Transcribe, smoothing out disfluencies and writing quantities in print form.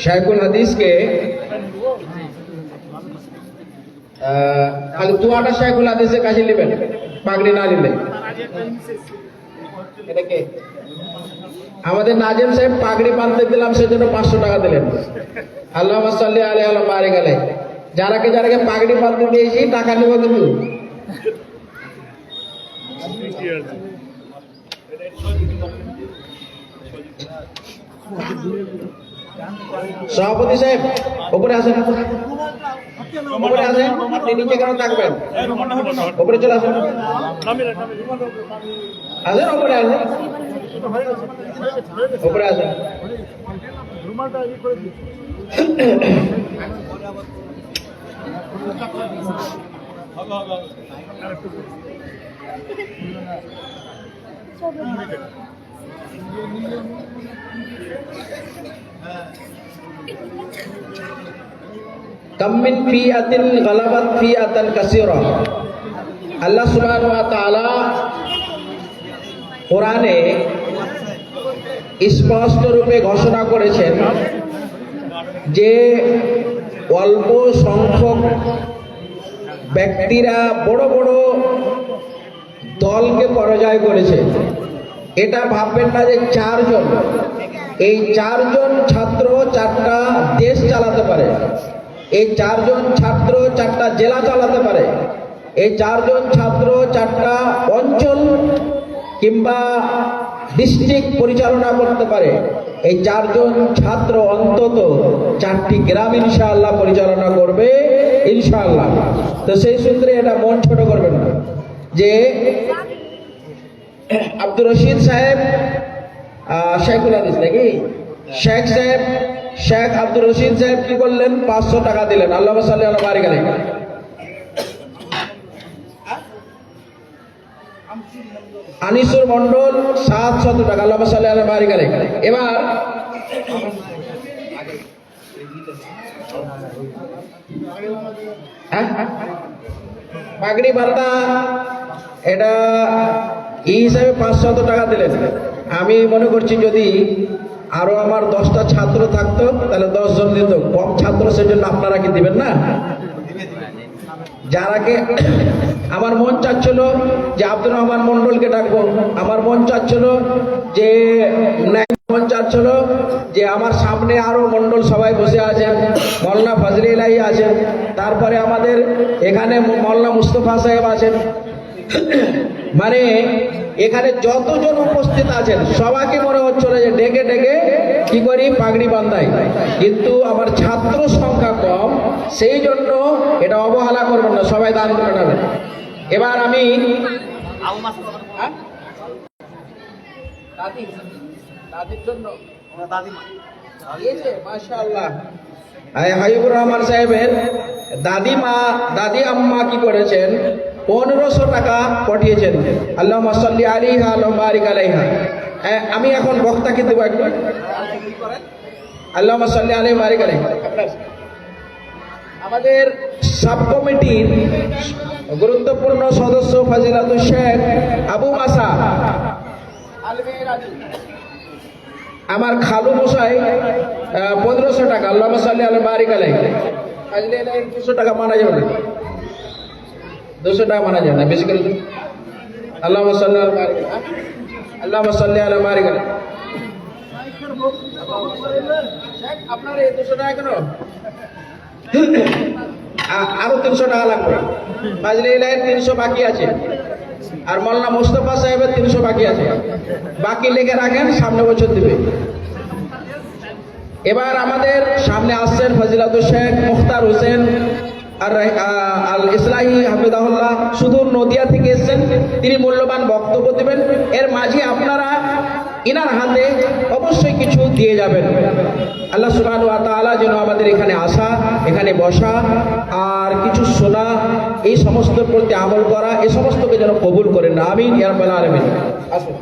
শাইখুল হাদিসকে খালি দুয়াটা শাইখুল হাদিসের কাছে নেবেন, পাগড়ি না নিলে। এটা কে? আমাদের নাজিম সাহেব পাগড়ি বাঁধতে দিলাম, সেজন্য 500 টাকা দিলেন। আল্লাহুম্মা সাল্লি আলাইহি ওয়া বারিক আলাইহি। যারাকে পাগড়ি বাঁধতে দিয়েছি টাকা নেব কিন্তু। সভাপতি সাহেব উপরে আসেন, উপরে আসেন। আপনি নিচে কেন থাকবেন? উপরে চলে আসেন, আসেন উপরে আসেন, উপরে আসেন। কাম মিন ফিআতিন গালাবাত ফিআতান কাসীরা। আল্লাহ সুবহানাহু ওয়া তাআলা কোরআনে স্পষ্ট রূপে ঘোষণা করেছেন যে অল্প সংখ্যক ব্যক্তিরা বড় বড় দলকে পরাজয় করেছে। এটা ভাববেন না যে 4 জন, এই 4 জন ছাত্র 4টা দেশ চালাতে পারে, এই 4 জন ছাত্র 4টা জেলা চালাতে পারে, এই 4 জন ছাত্র 4টা অঞ্চল কিংবা ডিস্ট্রিক্ট পরিচালনা করতে পারে, এই 4 জন ছাত্র অন্তত 4টি গ্রাম ইনশাআল্লাহ পরিচালনা করবে ইনশাআল্লাহ। তো সেই সূত্রে এটা মন ছোট করবেন না যে আব্দুর রশিদ সাহেব শাইখুল হাদিস নাকি, শেখ সাহেব, শেখ আব্দুর রশিদ সাহেব কি করলেন? 500 টাকা দিলেন। আল্লাহুম্মা সাল্লি আলা বারিক আলাইহি। আনিসুর মন্ডল 700 টাকা। আল্লাহুম্মা সাল্লি আলা বারিক আলাইহি। এবার পাগড়ি বান্দা এটা এই হিসাবে 500 টাকা দিলেন। আমি মনে করছি যদি আরো আমার 10টা ছাত্র থাকতো তাহলে 10 জন দিত, কম ছাত্র সেজন্য আপনারা কি দিবেন না? যারাকে আমার মন চাচ্ছিল যে আব্দুর রহমান মন্ডলকে ডাকবো, আমার মন চাচ্ছিল যে আমার সামনে আরো মন্ডল সবাই বসে আছেন, মওলানা ফজলে ইলাহি আছেন, তারপরে আমাদের এখানে মওলানা মুস্তফা সাহেব আছেন, মানে এখানে যতজন উপস্থিত আছেন সবাইকে মনে হচ্ছিল যে ডেকে ডেকে কি করি পাগড়ি বান্ধাই, কিন্তু আমার ছাত্র সংখ্যা কম, সেই জন্য এটা অবহেলা করবেন না, সবাই দান করে নেবেন। এবার আমি দাদির জন্য মাশাআল্লাহ হাবিবুর রহমান সাহেবের দাদিমা দাদি আম্মা কি করেছেন? 1500 টাকা পাঠিয়েছেন। আল্লাহুম্মা সাল্লি আলাইহা ওয়া বারিক আলাইহা। আমি এখন বক্তাকে দেব একটু। আল্লাহুম্মা সাল্লি আলাইহি ওয়া বারিক আলাইহি। আমাদের সাব কমিটির গুরুত্বপূর্ণ সদস্য ফজিলাতুল শেখ আবু মাসা আমার খালু মশাই 1500 টাকা। আল্লাহুম্মা সাল্লি আলাইহি ওয়া বারিক আলাইহি। ফজলে ইলাহি 200 টাকা মানা যাবে না, 200 টাকা মানা যায় না, বেশি করে দিন। আল্লাহুম্মা সাল্লি আলা বারিক আল্লাহুম্মা সাল্লি আলা বারিক আলাইহি। আপনার এই 200 টাকা কেন? আরো 300 টাকা লাগবে। ফজলে ইলাহির 300 বাকি আছে, আর মওলানা মুস্তাফা সাহেবের 300 বাকি আছে। বাকি লেগে রাখেন, সামনে বছর দিবে। এবার আমাদের সামনে আসছেন ফজিলাতুল শেখ মুখতার হোসেন আর আল ইসলাহি হাফিজাহুল্লাহ, সুদূর নদিয়া থেকে এসেছেন, তিনি মূল্যবান বক্তব্য দেবেন। এর মাঝে আপনারা ইনার হাতে অবশ্যই কিছু দিয়ে যাবেন। আল্লাহ সুবহানাহু ওয়া তাআলা যেন আমাদের এখানে আসা, এখানে বসা আর কিছু শোনা, এই সমস্ত প্রতি আমল করা, এই সমস্তকে যেন কবুল করেন। আমিন ইয়া রাব্বাল আলামিন। আসুন।